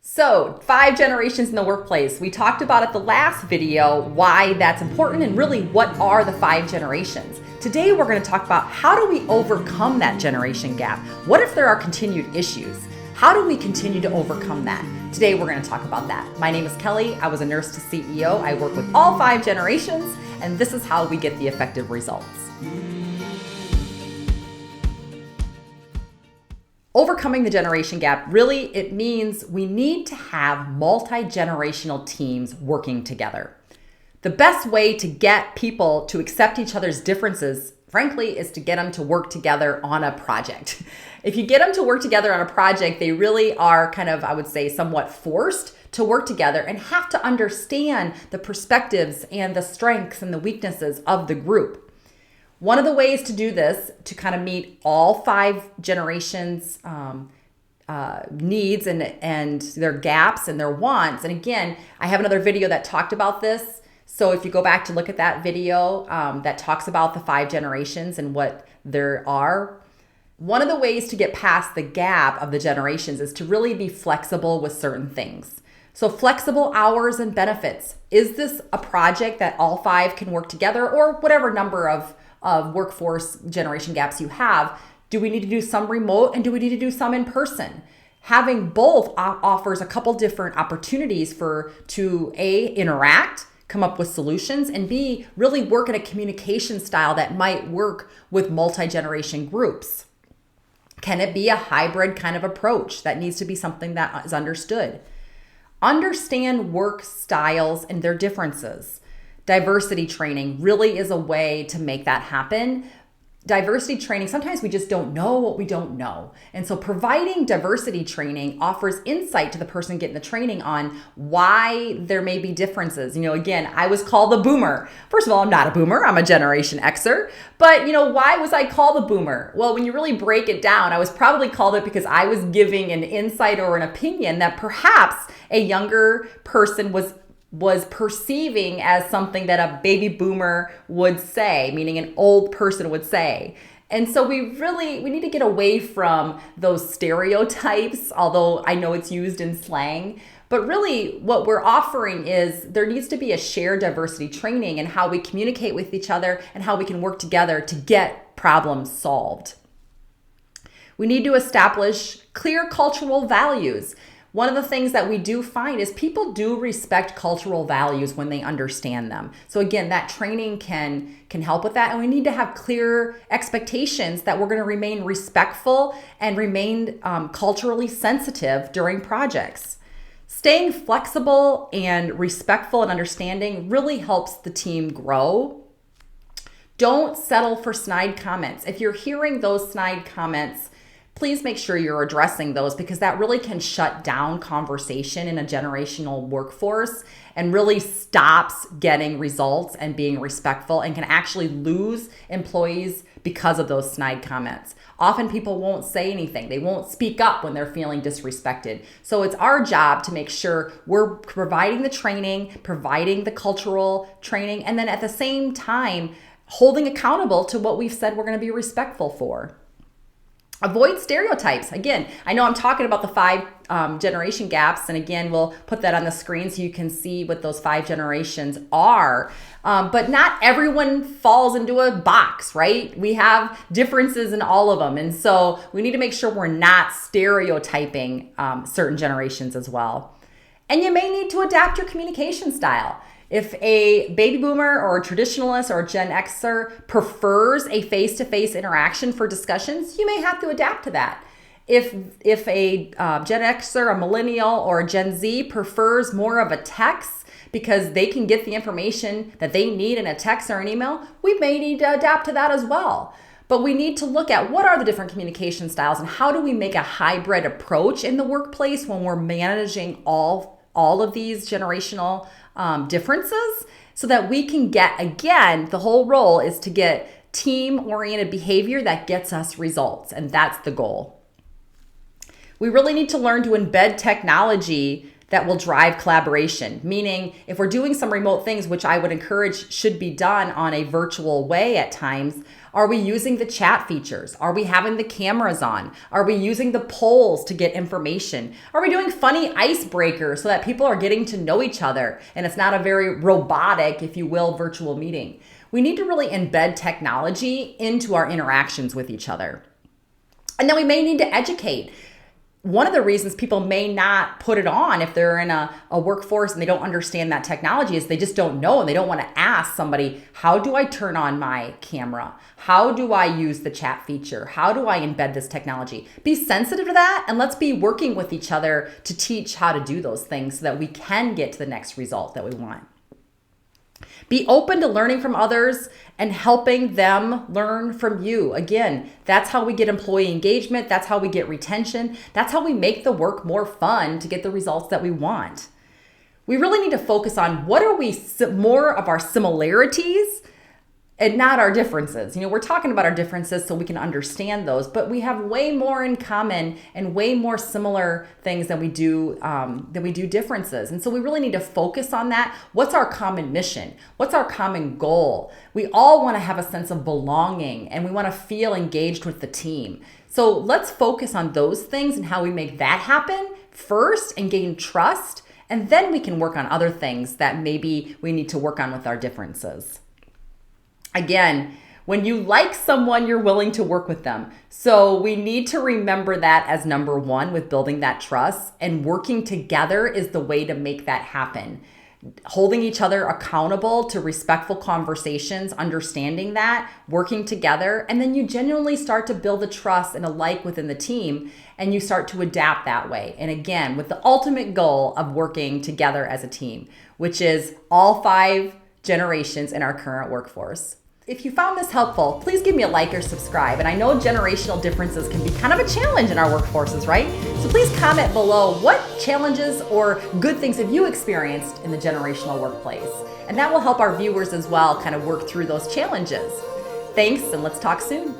So, 5 generations in the workplace. We talked about at the last video why that's important and really what are the 5 generations. Today we're going to talk about how do we overcome that generation gap? What if there are continued issues? How do we continue to overcome that? Today we're going to talk about that. My name is Kelly. I was a nurse to CEO. I work with all 5 generations, and this is how we get the effective results. Overcoming the generation gap, really, it means we need to have multi-generational teams working together. The best way to get people to accept each other's differences, frankly, is to get them to work together on a project. If you get them to work together on a project, they really are kind of, I would say, somewhat forced to work together and have to understand the perspectives and the strengths and the weaknesses of the group. One of the ways to do this, to kind of meet all 5 generations' needs and their gaps and their wants, and again, I have another video that talked about this, so if you go back to look at that video that talks about the 5 generations and what there are, one of the ways to get past the gap of the generations is to really be flexible with certain things. So flexible hours and benefits. Is this a project that all 5 can work together, or whatever number of workforce generation gaps you have? Do we need to do some remote and do we need to do some in person? Having both offers a couple different opportunities to A, interact, come up with solutions, and B, really work in a communication style that might work with multi-generation groups. Can it be a hybrid kind of approach? That needs to be something that is understood. Understand work styles and their differences. Diversity training really is a way to make that happen. Diversity training, sometimes we just don't know what we don't know. And so providing diversity training offers insight to the person getting the training on why there may be differences. Again, I was called a boomer. First of all, I'm not a boomer. I'm a Generation Xer. But, why was I called a boomer? Well, when you really break it down, I was probably called it because I was giving an insight or an opinion that perhaps a younger person was perceiving as something that a baby boomer would say, meaning an old person would say. And so we need to get away from those stereotypes, although I know it's used in slang. But really what we're offering is there needs to be a shared diversity training in how we communicate with each other and how we can work together to get problems solved. We need to establish clear cultural values. One of the things that we do find is people do respect cultural values when they understand them. So again, that training can help with that. And we need to have clear expectations that we're going to remain respectful and remain culturally sensitive during projects. Staying flexible and respectful and understanding really helps the team grow. Don't settle for snide comments. If you're hearing those snide comments, please make sure you're addressing those, because that really can shut down conversation in a generational workforce and really stops getting results and being respectful, and can actually lose employees because of those snide comments. Often people won't say anything. They won't speak up when they're feeling disrespected. So it's our job to make sure we're providing the training, providing the cultural training, and then at the same time, holding accountable to what we've said we're going to be respectful for. Avoid stereotypes. Again, I know I'm talking about the 5 generation gaps, and again, we'll put that on the screen so you can see what those 5 generations are. But not everyone falls into a box, right? We have differences in all of them. And so we need to make sure we're not stereotyping certain generations as well. And you may need to adapt your communication style. If a baby boomer or a traditionalist or a Gen Xer prefers a face-to-face interaction for discussions, you may have to adapt to that. If a Gen Xer, a millennial, or a Gen Z prefers more of a text because they can get the information that they need in a text or an email, we may need to adapt to that as well. But we need to look at what are the different communication styles and how do we make a hybrid approach in the workplace when we're managing all of these generational differences, so that we can get, again, the whole role is to get team-oriented behavior that gets us results, and that's the goal. We really need to learn to embed technology that will drive collaboration. Meaning, if we're doing some remote things, which I would encourage should be done on a virtual way at times, are we using the chat features? Are we having the cameras on? Are we using the polls to get information? Are we doing funny icebreakers so that people are getting to know each other and it's not a very robotic, if you will, virtual meeting? We need to really embed technology into our interactions with each other. And then we may need to educate. One of the reasons people may not put it on if they're in a workforce and they don't understand that technology is they just don't know, and they don't want to ask somebody, how do I turn on my camera? How do I use the chat feature? How do I embed this technology? Be sensitive to that, and let's be working with each other to teach how to do those things so that we can get to the next result that we want. Be open to learning from others and helping them learn from you. Again, that's how we get employee engagement. That's how we get retention. That's how we make the work more fun to get the results that we want. We really need to focus on what are we more of our similarities and not our differences. We're talking about our differences so we can understand those, but we have way more in common and way more similar things than we do differences. And so we really need to focus on that. What's our common mission? What's our common goal? We all want to have a sense of belonging and we want to feel engaged with the team. So let's focus on those things and how we make that happen first and gain trust. And then we can work on other things that maybe we need to work on with our differences. Again, when you like someone, you're willing to work with them. So we need to remember that as number one with building that trust, and working together is the way to make that happen. Holding each other accountable to respectful conversations, understanding that, working together, and then you genuinely start to build a trust and a like within the team, and you start to adapt that way. And again, with the ultimate goal of working together as a team, which is all 5 generations in our current workforce. If you found this helpful, please give me a like or subscribe. And I know generational differences can be kind of a challenge in our workforces, right? So please comment below what challenges or good things have you experienced in the generational workplace. And that will help our viewers as well kind of work through those challenges. Thanks, and let's talk soon.